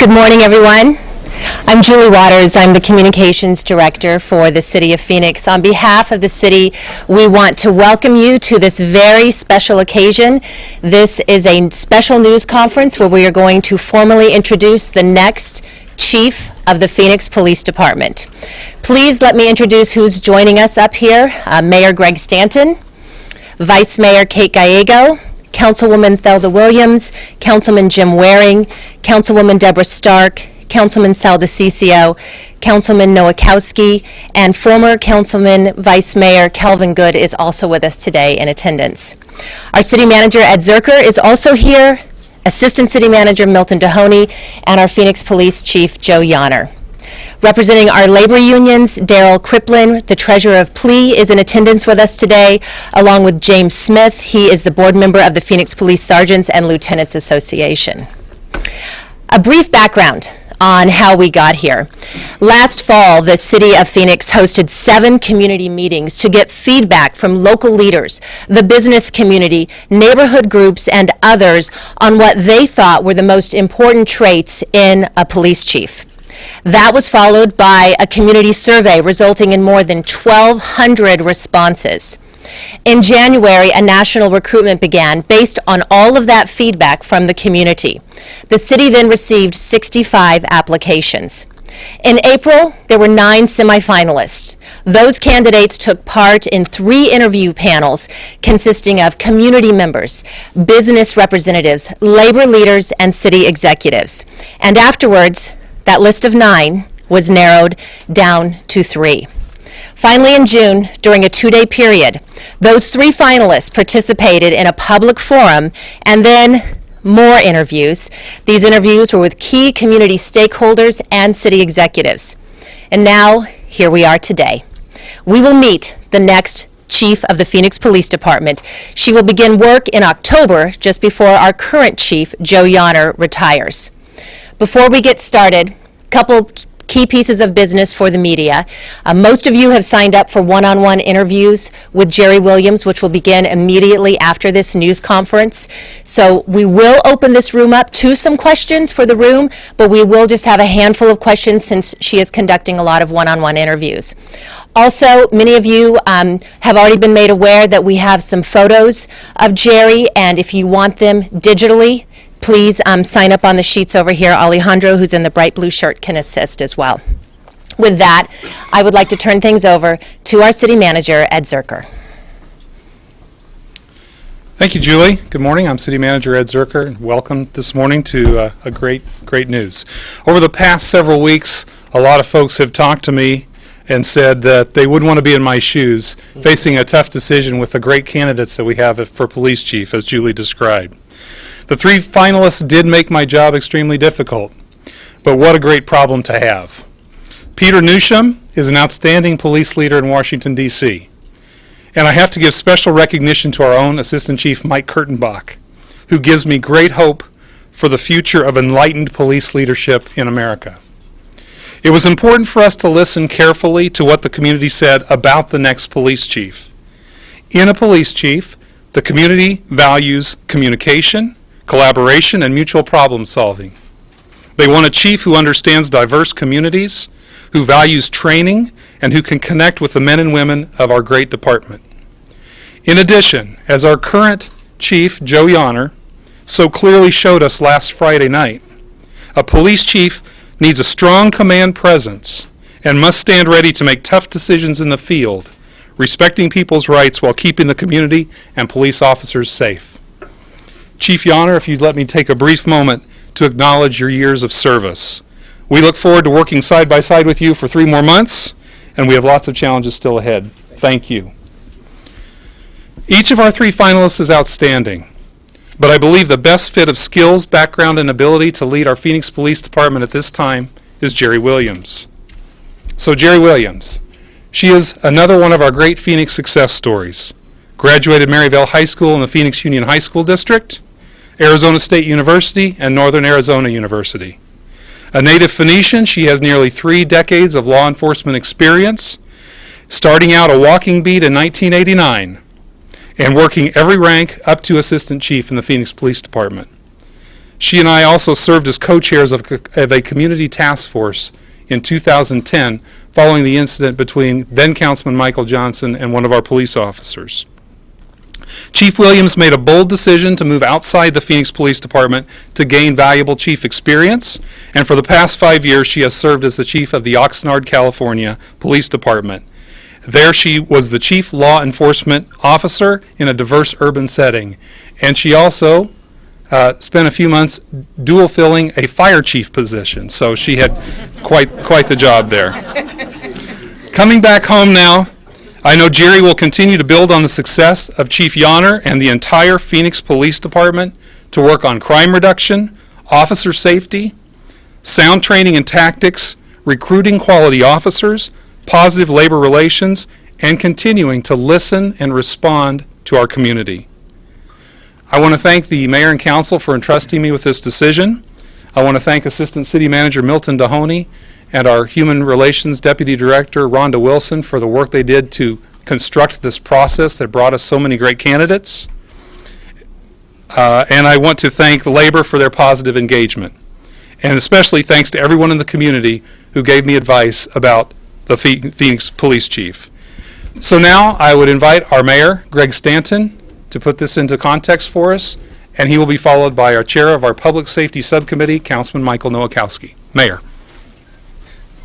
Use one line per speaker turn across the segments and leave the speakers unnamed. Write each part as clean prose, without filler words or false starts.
Good morning, everyone. I'm Julie Waters. I'm the Communications Director for the City of Phoenix. On behalf of the city, we want to welcome you to this very special occasion. This is a special news conference where we are going to formally introduce the next Chief of the Phoenix Police Department. Please let me introduce who's joining us up here. Mayor Greg Stanton, Vice Mayor Kate Gallego, Councilwoman Thelda Williams, Councilman Jim Waring, Councilwoman Deborah Stark, Councilman Sal DeCiccio, Councilman Nowakowski, and former Councilman Vice Mayor Calvin Good is also with us today in attendance. Our City Manager Ed Zerker is also here, Assistant City Manager Milton Dehoney, and our Phoenix Police Chief Joe Yonner. Representing our labor unions, Daryl Kriplin, the Treasurer of Plea, is in attendance with us today, along with James Smith. He is the board member of the Phoenix Police Sergeants and Lieutenants Association. A brief background on how we got here. Last fall, the City of Phoenix hosted 7 community meetings to get feedback from local leaders, the business community, neighborhood groups, and others on what they thought were the most important traits in a police chief. That was followed by a community survey resulting in more than 1,200 responses. In January, a national recruitment began based on all of that feedback from the community. The city then received 65 applications. In April, there were 9 semifinalists. Those candidates took part in 3 interview panels consisting of community members, business representatives, labor leaders, and city executives. And afterwards, that list of 9 was narrowed down to 3. Finally, in June, during a 2-day period, those 3 finalists participated in a public forum and then more interviews. These interviews were with key community stakeholders and city executives. And now, here we are today. We will meet the next Chief of the Phoenix Police Department. She will begin work in October, just before our current Chief, Joe Yonner, retires. Before we get started, a couple key pieces of business for the media. Most of you have signed up for one-on-one interviews with Jeri Williams, which will begin immediately after this news conference. So we will open this room up to some questions for the room, but we will just have a handful of questions since she is conducting a lot of one-on-one interviews. Also, many of you have already been made aware that we have some photos of Jeri, and if you want them digitally, please sign up on the sheets over here. Alejandro, who's in the bright blue shirt, can assist as well. With that, I would like to turn things over to our City Manager, Ed Zerker.
Thank you, Julie. Good morning. I'm City Manager Ed Zerker. Welcome this morning to a great news. Over the past several weeks, a lot of folks have talked to me and said that they wouldn't want to be in my shoes facing a tough decision with the great candidates that we have for police chief, as Julie described. The 3 finalists did make my job extremely difficult, but what a great problem to have. Peter Newsham is an outstanding police leader in Washington, D.C., and I have to give special recognition to our own Assistant Chief Mike Kurtenbach, who gives me great hope for the future of enlightened police leadership in America. It was important for us to listen carefully to what the community said about the next police chief. In a police chief, the community values communication, collaboration, and mutual problem solving. They want a chief who understands diverse communities, who values training, and who can connect with the men and women of our great department. In addition, as our current chief, Joe Yonner, so clearly showed us last Friday night, a police chief needs a strong command presence and must stand ready to make tough decisions in the field, respecting people's rights while keeping the community and police officers safe. Chief Yonner, if you'd let me take a brief moment to acknowledge your years of service. We look forward to working side by side with you for 3 more months, and we have lots of challenges still ahead. Thank you. Each of our 3 finalists is outstanding, but I believe the best fit of skills, background, and ability to lead our Phoenix Police Department at this time is Jeri Williams. So Jeri Williams, she is another one of our great Phoenix success stories. Graduated Maryvale High School in the Phoenix Union High School District, Arizona State University, and Northern Arizona University. A native Phoenician, she has nearly 3 decades of law enforcement experience, starting out a walking beat in 1989 and working every rank up to Assistant Chief in the Phoenix Police Department. She and I also served as co-chairs of a community task force in 2010 following the incident between then Councilman Michael Johnson and one of our police officers. Chief Williams made a bold decision to move outside the Phoenix Police Department to gain valuable chief experience, and for the past 5 years she has served as the chief of the Oxnard, California Police Department. There she was the chief law enforcement officer in a diverse urban setting, and she also spent a few months dual filling a fire chief position, so she had quite the job there. Coming back home now, I know Jeri will continue to build on the success of Chief Yonner and the entire Phoenix Police Department to work on crime reduction, officer safety, sound training and tactics, recruiting quality officers, positive labor relations, and continuing to listen and respond to our community. I want to thank the Mayor and Council for entrusting me with this decision. I want to thank Assistant City Manager Milton Dahoney and our Human Relations Deputy Director Rhonda Wilson for the work they did to construct this process that brought us so many great candidates. And I want to thank Labor for their positive engagement. And especially thanks to everyone in the community who gave me advice about the Phoenix Police Chief. So now I would invite our Mayor, Greg Stanton, to put this into context for us, and he will be followed by our Chair of our Public Safety Subcommittee, Councilman Michael Nowakowski. Mayor.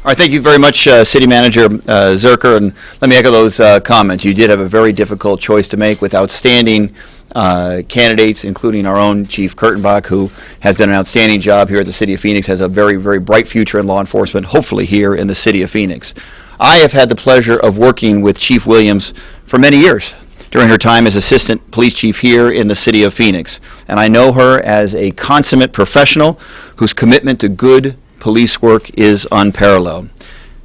All right, thank you very much, City Manager Zerker, and let me echo those comments. You did have a very difficult choice to make with outstanding candidates, including our own Chief Kurtenbach, who has done an outstanding job here at the City of Phoenix, has a very, very bright future in law enforcement, hopefully here in the City of Phoenix. I have had the pleasure of working with Chief Williams for many years during her time as Assistant Police Chief here in the City of Phoenix, and I know her as a consummate professional whose commitment to good police work is unparalleled.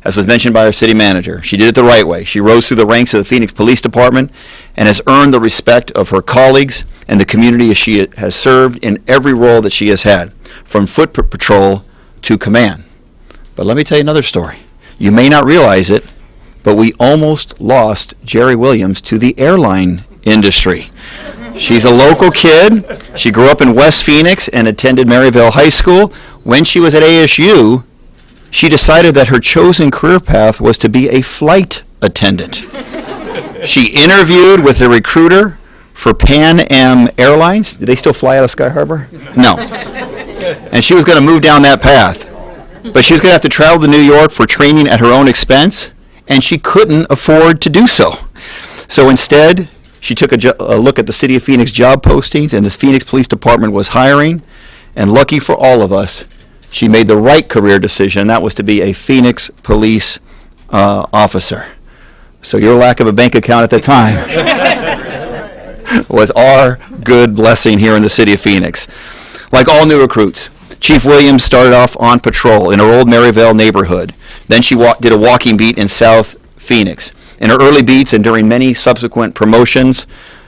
As was mentioned by our City Manager, she did it the right way. She rose through the ranks of the Phoenix Police Department and has earned the respect of her colleagues and the community as she has served in every role that she has had, from foot patrol to command. But let me tell you another story. You may not realize it, but we almost lost Jeri Williams to the airline industry. She's a local kid. She grew up in West Phoenix and attended Maryville High School. When she was at ASU, she decided that her chosen career path was to be a flight attendant. She interviewed with the recruiter for Pan Am Airlines. Do they still fly out of Sky Harbor? No. And she was going to move down that path. But she was going to have to travel to New York for training at her own expense, and she couldn't afford to do so. So instead, she took a look at the City of Phoenix job postings, and the Phoenix Police Department was hiring. And lucky for all of us, she made the right career decision, and that was to be a Phoenix police officer. So your lack of a bank account at the time was our good blessing here in the City of Phoenix. Like all new recruits, Chief Williams started off on patrol in her old Maryville neighborhood. Then she did a walking beat in South Phoenix. In her early beats and during many subsequent promotions,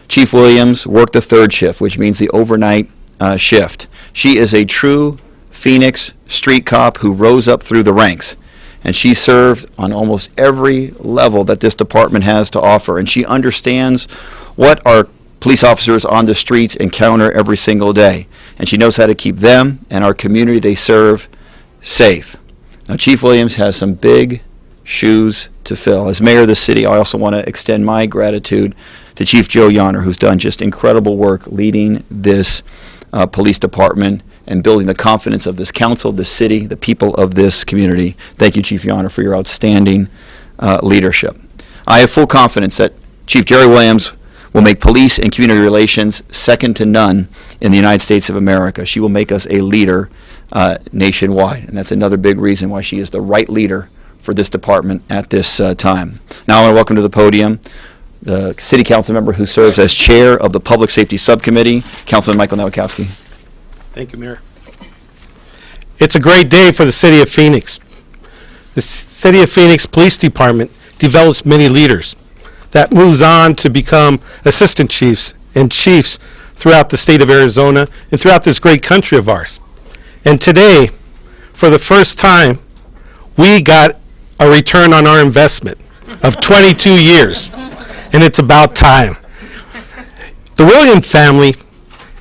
Chief Williams worked the third shift, which means the overnight shift. She is a true Phoenix street cop who rose up through the ranks, and she served on almost every level that this department has to offer, and she understands what our police officers on the streets encounter every single day, and she knows how to keep them and our community they serve safe. Now, Chief Williams has some big shoes to fill. As mayor of the city, I also want to extend my gratitude to Chief Joe Yonner, who's done just incredible work leading this police department and building the confidence of this council, this city, the people of this community. Thank you, Chief Yonner, for your outstanding leadership. I have full confidence that Chief Jeri Williams will make police and community relations second to none in the United States of America. She will make us a leader nationwide, and that's another big reason why she is the right leader for this department at this time. Now I want to welcome to the podium the City Council member who serves as chair of the Public Safety Subcommittee, Councilman Michael Nowakowski.
Thank you, Mayor. It's a great day for the City of Phoenix. The City of Phoenix Police Department develops many leaders that moves on to become assistant chiefs and chiefs throughout the state of Arizona and throughout this great country of ours. And today, for the first time, we got a return on our investment of 22 years, and it's about time. The Williams family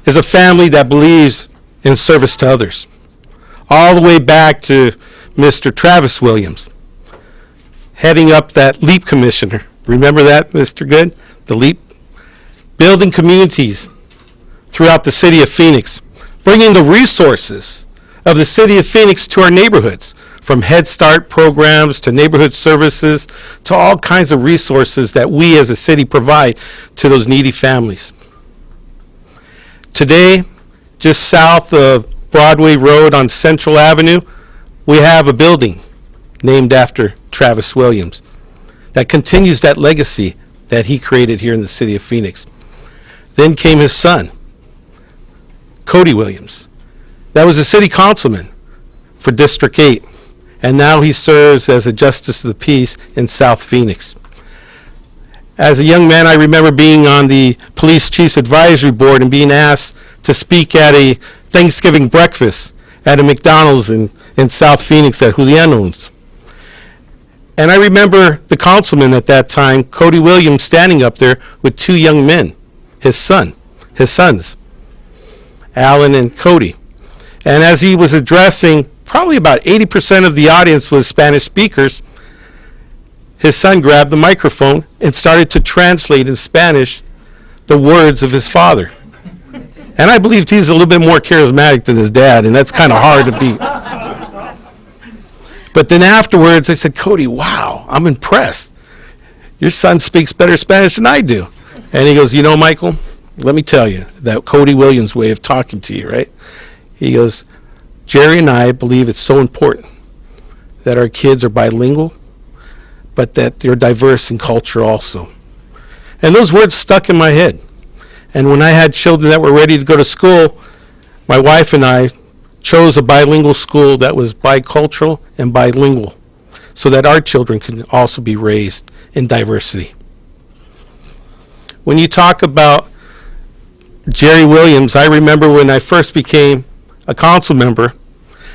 is a family that believes in service to others. All the way back to Mr. Travis Williams, heading up that LEAP commissioner. Remember that, Mr. Good? The LEAP? Building communities throughout the city of Phoenix, bringing the resources of the city of Phoenix to our neighborhoods, from Head Start programs to neighborhood services to all kinds of resources that we as a city provide to those needy families. Today, just south of Broadway Road on Central Avenue, we have a building named after Travis Williams that continues that legacy that he created here in the city of Phoenix. Then came his son, Cody Williams. That was a city councilman for District 8, and now he serves as a justice of the peace in South Phoenix. As a young man, I remember being on the Police Chiefs Advisory Board and being asked to speak at a Thanksgiving breakfast at a McDonald's in South Phoenix that Julian owns. And I remember the councilman at that time, Cody Williams, standing up there with two young men, his sons, Alan and Cody. And as he was addressing, probably about 80% of the audience was Spanish speakers, his son grabbed the microphone and started to translate in Spanish the words of his father. And I believe he's a little bit more charismatic than his dad, and that's kind of hard to beat. But then afterwards, I said, Cody, wow, I'm impressed. Your son speaks better Spanish than I do. And he goes, you know, Michael, let me tell you, that Cody Williams way of talking to you, right? He goes, Jeri and I believe it's so important that our kids are bilingual, but that they're diverse in culture also. And those words stuck in my head. And when I had children that were ready to go to school, my wife and I chose a bilingual school that was bicultural and bilingual so that our children can also be raised in diversity. When you talk about Jeri Williams, I remember when I first became a council member,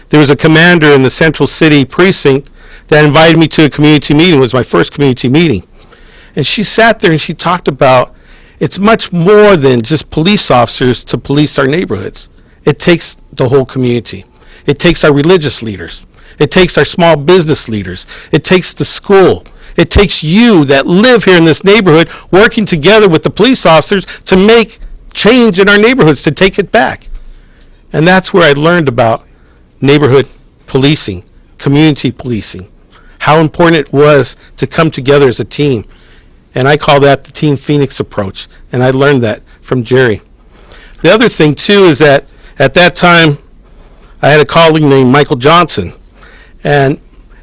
there was a commander in the Central City precinct that invited me to a community meeting. It was my first community meeting. And she sat there and she talked about it's much more than just police officers to police our neighborhoods. It takes the whole community. It takes our religious leaders. It takes our small business leaders. It takes the school. It takes you that live here in this neighborhood working together with the police officers to make change in our neighborhoods, to take it back. And that's where I learned about neighborhood policing, community policing, how important it was to come together as a team. And I call that the Team Phoenix approach. And I learned that from Jeri. The other thing, too, is that at that time, I had a colleague named Michael Johnson. And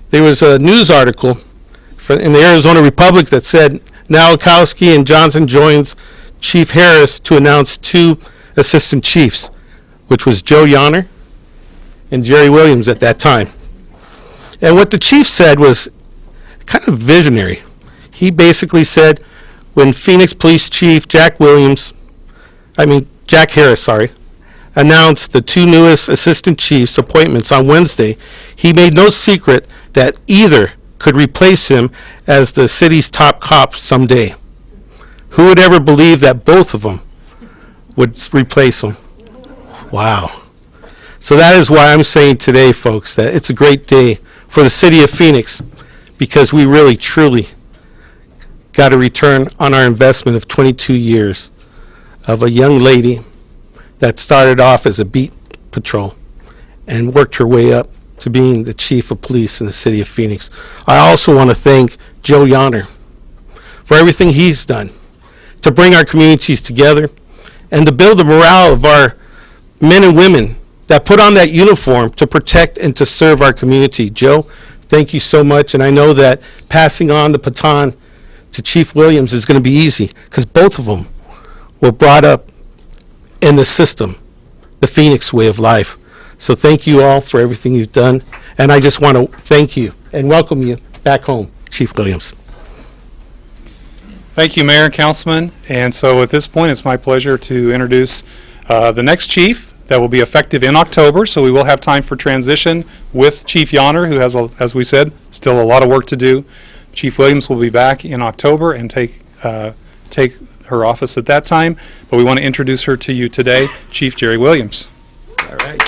there was a news article in the Arizona Republic that said, Nowakowski and Johnson joins Chief Harris to announce two assistant chiefs, which was Joe Yonner and Jeri Williams at that time. And what the chief said was kind of visionary. He basically said when Phoenix Police Chief Jack Harris, announced the two newest assistant chiefs appointments on Wednesday, he made no secret that either could replace him as the city's top cop someday. Who would ever believe that both of them would replace him? Wow. So that is why I'm saying today, folks, that it's a great day for the city of Phoenix, because we really, truly got a return on our investment of 22 years of a young lady that started off as a beat patrol and worked her way up to being the chief of police in the city of Phoenix. I also want to thank Joe Yonner for everything he's done to bring our communities together and to build the morale of our men and women that put on that uniform to protect and to serve our community. Joe, thank you so much. And I know that passing on the baton to Chief Williams is going to be easy because both of them were brought up in the system, the Phoenix way of life. So thank you all for everything you've done. And I just want to thank you and welcome you back home, Chief Williams.
Thank you, Mayor and Councilman. And so at this point, it's my pleasure to introduce the next chief that will be effective in October. So we will have time for transition with Chief Yonner, who has, as we said, still a lot of work to do. Chief Williams will be back in October and take her office at that time. But we want to introduce her to you today, Chief Jeri Williams.
All right.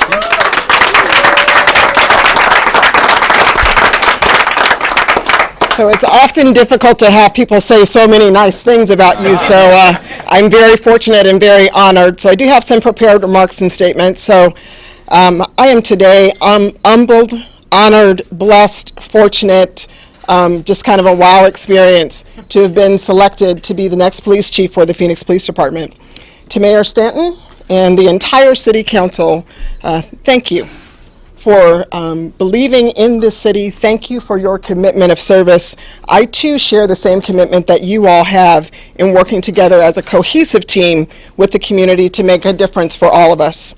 So it's often difficult to have people say so many nice things about you, so I'm very fortunate and very honored. So I do have some prepared remarks and statements. So I am today humbled, honored, blessed, fortunate, just kind of a wow experience to have been selected to be the next police chief for the Phoenix Police Department. To Mayor Stanton and the entire City Council, thank you for believing in this city. Thank you for your commitment of service. I too share the same commitment that you all have in working together as a cohesive team with the community to make a difference for all of us.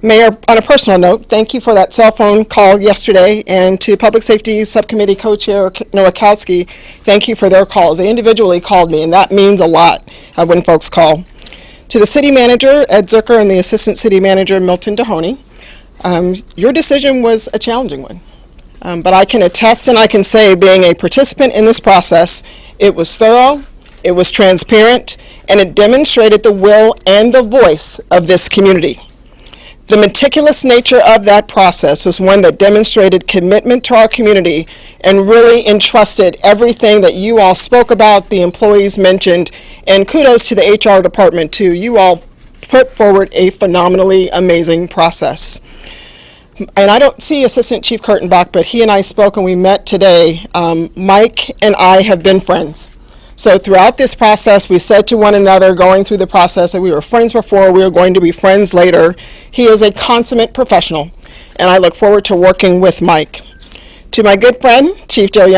Mayor, on a personal note, thank you for that cell phone call yesterday, and to Public Safety Subcommittee Co-Chair Nowakowski, thank you for their calls. They individually called me, and that means a lot when folks call. To the City Manager, Ed Zucker, and the Assistant City Manager, Milton Dehoney, your decision was a challenging one, but I can attest and I can say, being a participant in this process, it was thorough, it was transparent, and it demonstrated the will and the voice of this community. The meticulous nature of that process was one that demonstrated commitment to our community and really entrusted everything that you all spoke about, the employees mentioned, and kudos to the HR department too. You all put forward a phenomenally amazing process. And I don't see Assistant Chief Kurtenbach, but he and I spoke and we met today. Mike and I have been friends. So throughout this process, we said to one another, going through the process, that we were friends before, we were going to be friends later. He is a consummate professional, and I look forward to working with Mike. To my good friend, Chief Jeri,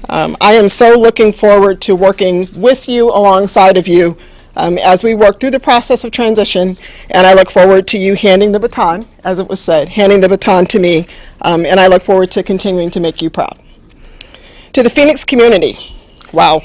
I am so looking forward to working with you, alongside of you, as we work through the process of transition, and I look forward to you handing the baton, as it was said, handing the baton to me, and I look forward to continuing to make you proud. To the Phoenix community, wow.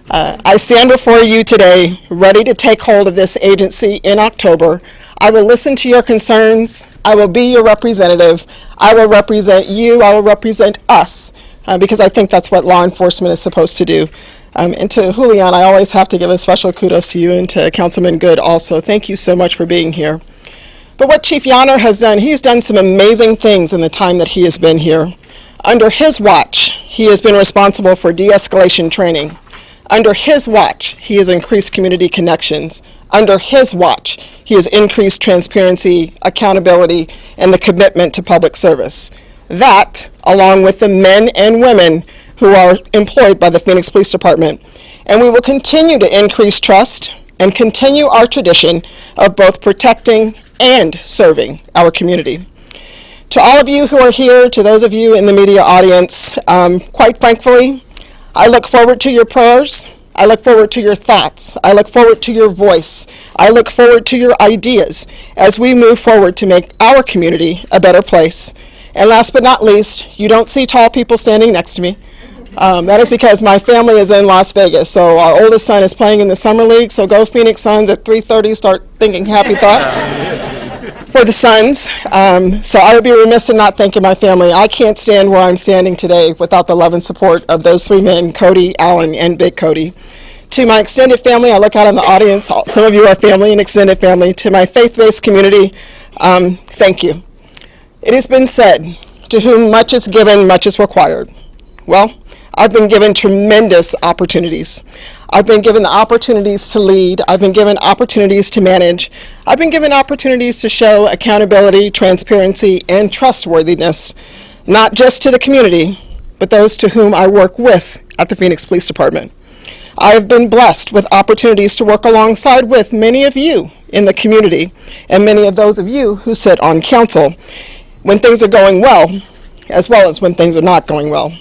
I stand before you today ready to take hold of this agency in October. I will listen to your concerns. I will be your representative. I will represent you. I will represent us, because I think that's what law enforcement is supposed to do. And to Julian, I always have to give a special kudos to you, and to Councilman Good also. Thank you so much for being here. But what Chief Yanner has done, he's done some amazing things in the time that he has been here. Under his watch, he has been responsible for de-escalation training. Under his watch, he has increased community connections. Under his watch, he has increased transparency, accountability, and the commitment to public service. That, along with the men and women who are employed by the Phoenix Police Department. And we will continue to increase trust and continue our tradition of both protecting and serving our community. To all of you who are here, to those of you in the media audience, quite frankly, I look forward to your prayers. I look forward to your thoughts. I look forward to your voice. I look forward to your ideas as we move forward to make our community a better place. And last but not least, you don't see tall people standing next to me. That is because my family is in Las Vegas, so our oldest son is playing in the Summer League, so go Phoenix Suns at 3:30, start thinking happy thoughts for the Suns. So I would be remiss in not thanking my family. I can't stand where I'm standing today without the love and support of those three men, Cody, Alan, and Big Cody. To my extended family, I look out in the audience, some of you are family and extended family. To my faith-based community, thank you. It has been said, to whom much is given, much is required. Well, I've been given tremendous opportunities. I've been given the opportunities to lead. I've been given opportunities to manage. I've been given opportunities to show accountability, transparency, and trustworthiness, not just to the community, but those to whom I work with at the Phoenix Police Department. I have been blessed with opportunities to work alongside with many of you in the community, and many of those of you who sit on council, when things are going well as when things are not going well.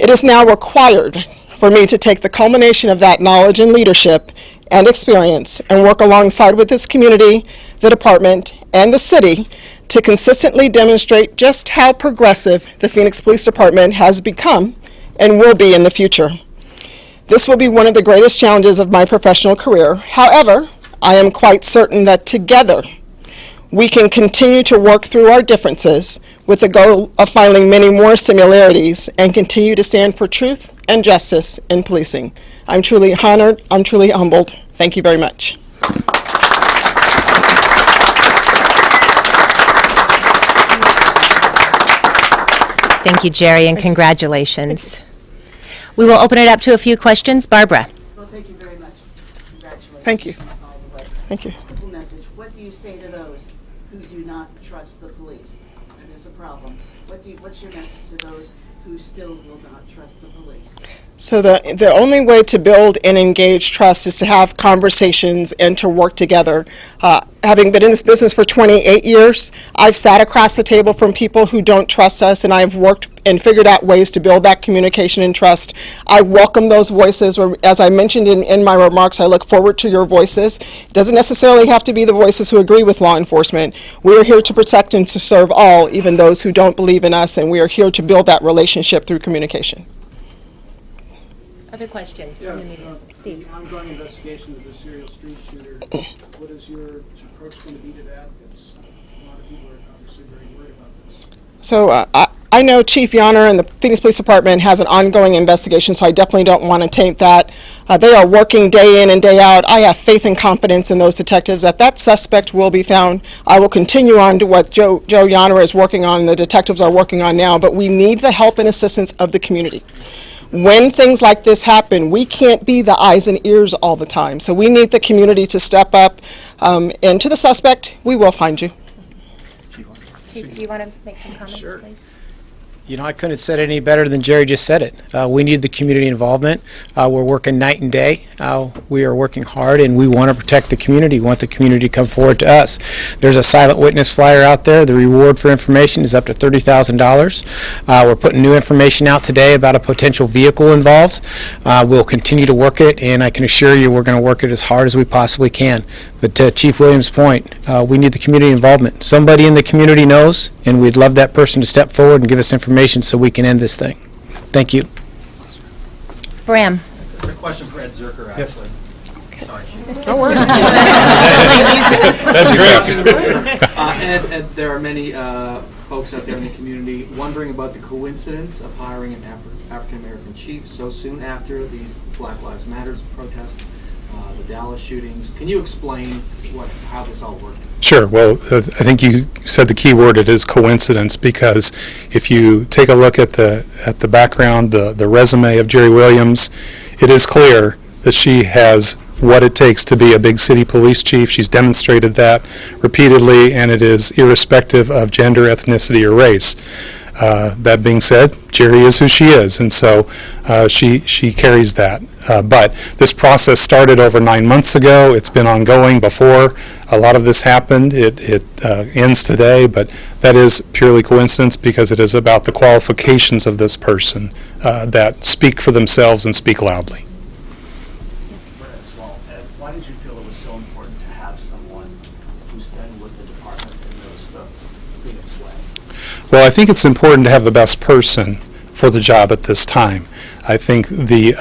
It is now required for me to take the culmination of that knowledge and leadership and experience and work alongside with this community, the department, and the city to consistently demonstrate just how progressive the Phoenix Police Department has become and will be in the future. This will be one of the greatest challenges of my professional career. However, I am quite certain that together we can continue to work through our differences with the goal of finding many more similarities and continue to stand for truth and justice in policing. I'm truly honored. I'm truly humbled. Thank you very much.
Thank you, Jeri, and congratulations. We will open it up to a few questions. Barbara?
Well, thank you very much. Congratulations.
Thank you.
All the way.
Thank you.
Simple message. What do you say to those who do not trust the police? It is a problem. What's your message to those who still will not trust the police?
So the only way to build and engage trust is to have conversations and to work together. Having been in this business for 28 years, I've sat across the table from people who don't trust us, and I've worked and figured out ways to build that communication and trust. I welcome those voices. As I mentioned in my remarks, I look forward to your voices. It doesn't necessarily have to be the voices who agree with law enforcement. We are here to protect and to serve all, even those who don't believe in us, and we are here to build that relationship through communication.
Other questions from the meeting? Steve?
The ongoing investigation of the serial street shooter, what is your approach going to be to that? A lot of people are obviously very worried about this.
So I know Chief Yonner and the Phoenix Police Department has an ongoing investigation, so I definitely don't want to taint that. They are working day in and day out. I have faith and confidence in those detectives that suspect will be found. I will continue on to what Joe Yonner is working on, the detectives are working on now, but we need the help and assistance of the community. When things like this happen, we can't be the eyes and ears all the time. So we need the community to step up. And to the suspect, we will find you.
Chief, do you want to make some comments, please?
You know, I couldn't have said it any better than Jeri just said it. We need the community involvement. We're working night and day. We are working hard, and we want to protect the community. We want the community to come forward to us. There's a silent witness flyer out there. The reward for information is up to $30,000. We're putting new information out today about a potential vehicle involved. We'll continue to work it, and I can assure you we're going to work it as hard as we possibly can. But to Chief Williams' point, we need the community involvement. Somebody in the community knows, and we'd love that person to step forward and give us information so we can end this thing. Thank you.
Bram?
It's a question for Ed Zerker, actually. Sorry, Chief.
No worries.
That's great.
Ed, there are many folks out there in the community wondering about the coincidence of hiring an African-American chief so soon after these Black Lives Matter protests, the Dallas shootings. Can you explain how this all worked?
Sure. Well, I think you said the key word. It is coincidence, because if you take a look at the background, the resume of Jeri Williams, it is clear that she has what it takes to be a big city police chief. She's demonstrated that repeatedly, and it is irrespective of gender, ethnicity, or race. That being said, Jeri is who she is, and so she carries that. But this process started over 9 months ago. It's been ongoing before a lot of this happened. It ends today, but that is purely coincidence, because it is about the qualifications of this person that speak for themselves and speak loudly.
As well, Ed, why did you feel it was so important to have someone who's been with the department and knows the Phoenix way?
Well, I think it's important to have the best person for the job at this time. I think the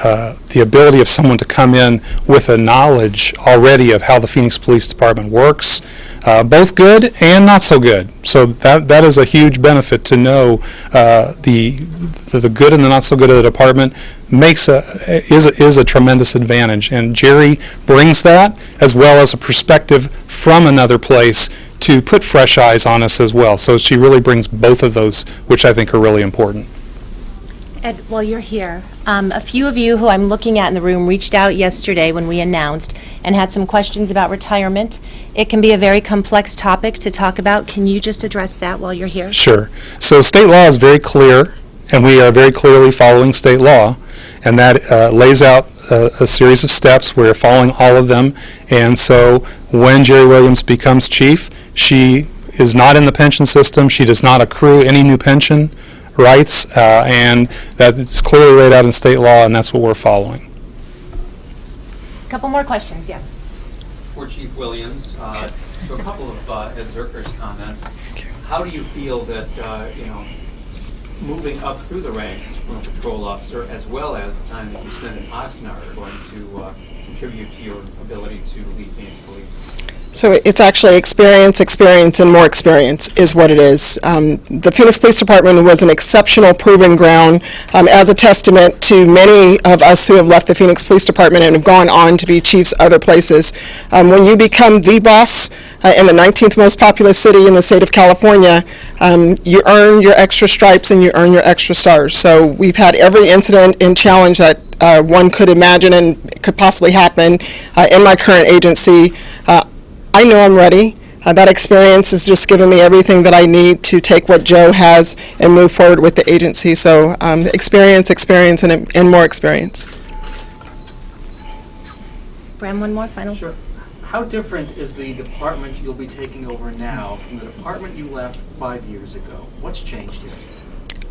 ability of someone to come in with a knowledge already of how the Phoenix Police Department works, both good and not so good. So that is a huge benefit to know the good and the not so good of the department is a tremendous advantage. And Jeri brings that, as well as a perspective from another place to put fresh eyes on us as well. So she really brings both of those, which I think are really important.
Ed, while you're here, a few of you who I'm looking at in the room reached out yesterday when we announced and had some questions about retirement. It can be a very complex topic to talk about. Can you just address that while you're here?
Sure. So state law is very clear, and we are very clearly following state law, and that lays out a series of steps. We're following all of them, and so when Jeri Williams becomes chief, she is not in the pension system. She does not accrue any new pension rights, and that is clearly laid out in state law, and that's what we're following.
A couple more questions, yes.
For Chief Williams, to a couple of Ed Zerker's comments, how do you feel that, moving up through the ranks from a patrol officer, as well as the time that you spend in Oxnard, are going to contribute to your ability to lead Phoenix Police?
So it's actually experience, experience, and more experience is what it is. The Phoenix Police Department was an exceptional proving ground as a testament to many of us who have left the Phoenix Police Department and have gone on to be chiefs other places. When you become the boss in the 19th most populous city in the state of California, you earn your extra stripes and you earn your extra stars. So we've had every incident and challenge that one could imagine and could possibly happen in my current agency. I know I'm ready. That experience has just given me everything that I need to take what Joe has and move forward with the agency. So experience, experience, and more experience.
Bram, one more final.
Sure. How different is the department you'll be taking over now from the department you left 5 years ago? What's changed here?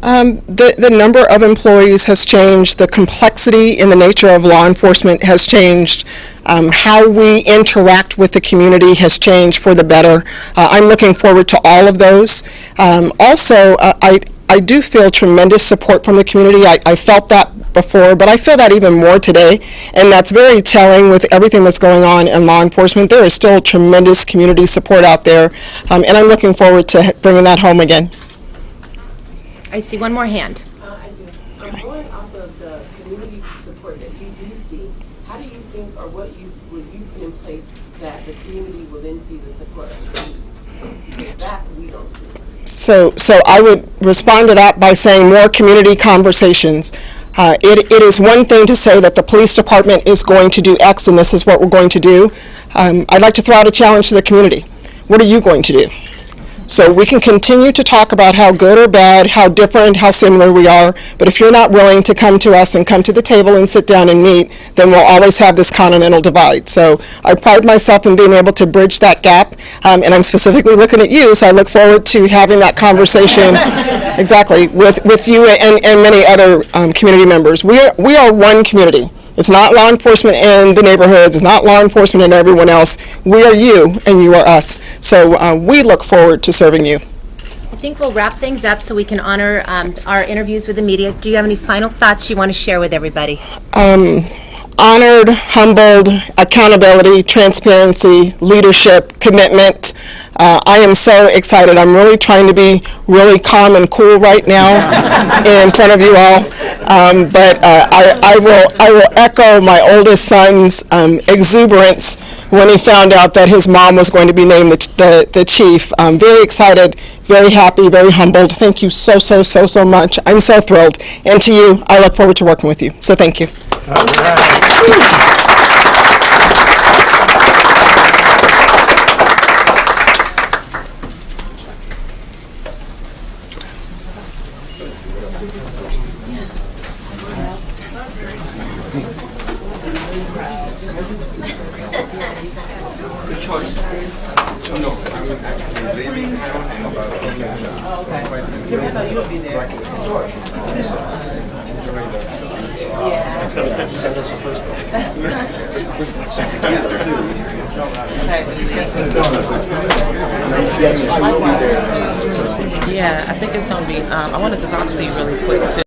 The number of employees has changed. The complexity in the nature of law enforcement has changed. How we interact with the community has changed for the better. I'm looking forward to all of those. Also, I do feel tremendous support from the community. I felt that before, but I feel that even more today, and that's very telling with everything that's going on in law enforcement. There is still tremendous community support out there, and I'm looking forward to bringing that home again.
I see one more hand.
I do. Going off of the community support that you do see, how do you think, or what would you put in place that the community will then see the support of the police? Because that we don't see.
So I would respond to that by saying more community conversations. It is one thing to say that the police department is going to do X and this is what we're going to do. I'd like to throw out a challenge to the community. What are you going to do? So we can continue to talk about how good or bad, how different, how similar we are, but if you're not willing to come to us and come to the table and sit down and meet, then we'll always have this continental divide. So I pride myself in being able to bridge that gap, and I'm specifically looking at you, so I look forward to having that conversation exactly with you and many other community members. We are one community. It's not law enforcement in the neighborhoods. It's not law enforcement in everyone else. We are you, and you are us. So we look forward to serving you.
I think we'll wrap things up so we can honor our interviews with the media. Do you have any final thoughts you want to share with everybody?
Honored, humbled, accountability, transparency, leadership, commitment. I am so excited. I'm really trying to be really calm and cool right now in front of you all. But I will echo my oldest son's exuberance when he found out that his mom was going to be named the chief. I'm very excited, very happy, very humbled. Thank you so much. I'm so thrilled. And to you, I look forward to working with you. So thank you.
All right.
Yeah, I think it's going to be, I wanted to talk to you really quick, too.